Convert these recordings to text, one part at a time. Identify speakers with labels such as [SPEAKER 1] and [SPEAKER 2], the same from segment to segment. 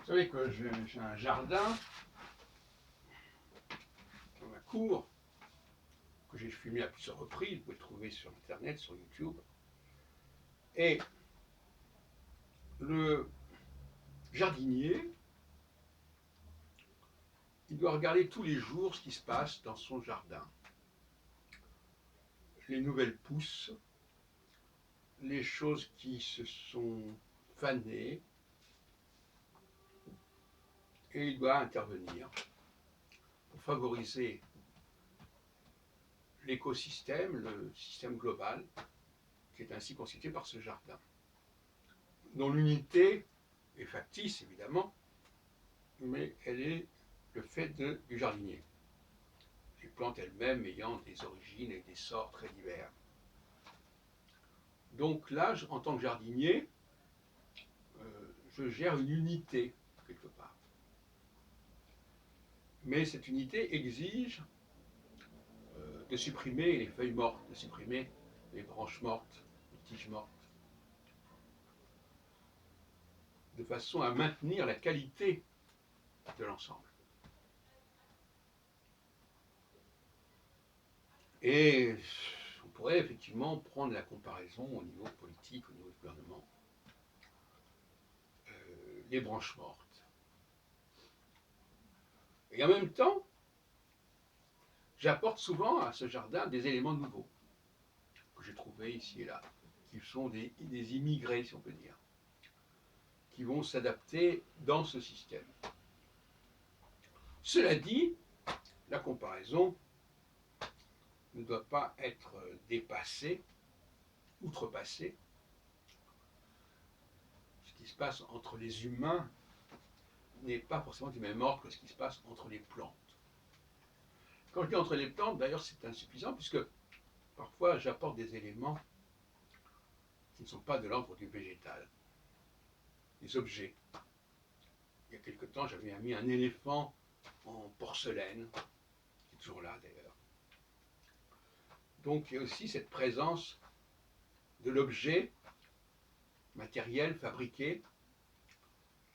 [SPEAKER 1] savez que j'ai un jardin dans ma cour que j'ai filmé à plusieurs reprises, vous pouvez le trouver sur internet, sur YouTube. Et le jardinier, il doit regarder tous les jours ce qui se passe dans son jardin. Les nouvelles pousses, les choses qui se sont fanées, et il doit intervenir pour favoriser l'écosystème, le système global, qui est ainsi constitué par ce jardin, dont l'unité est factice évidemment, mais elle est le fait du jardinier. Les plantes elles-mêmes ayant des origines et des sorts très divers. Donc là, en tant que jardinier, je gère une unité quelque part. Mais cette unité exige de supprimer les feuilles mortes, de supprimer les branches mortes, les tiges mortes, de façon à maintenir la qualité de l'ensemble. Et on pourrait effectivement prendre la comparaison au niveau politique, au niveau du gouvernement. Les branches mortes. Et en même temps, j'apporte souvent à ce jardin des éléments nouveaux que j'ai trouvés ici et là, qui sont des immigrés, si on peut dire, qui vont s'adapter dans ce système. Cela dit, la comparaison ne doit pas être dépassée, outrepassée. Ce qui se passe entre les humains n'est pas forcément du même ordre que ce qui se passe entre les plantes. Quand je dis entre les plantes, d'ailleurs, c'est insuffisant, puisque parfois j'apporte des éléments qui ne sont pas de l'ordre du végétal, des objets. Il y a quelque temps, j'avais mis un éléphant en porcelaine, qui est toujours là d'ailleurs. Donc il y a aussi cette présence de l'objet matériel, fabriqué,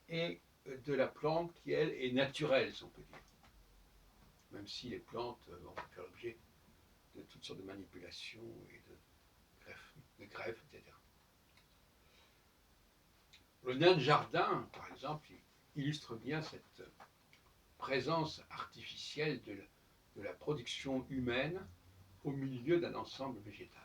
[SPEAKER 1] et de la plante qui, elle, est naturelle, si on peut dire. Même si les plantes vont faire l'objet de toutes sortes de manipulations et de greffes, etc. Le nain de jardin, par exemple, illustre bien cette présence artificielle de la production humaine au milieu d'un ensemble végétal.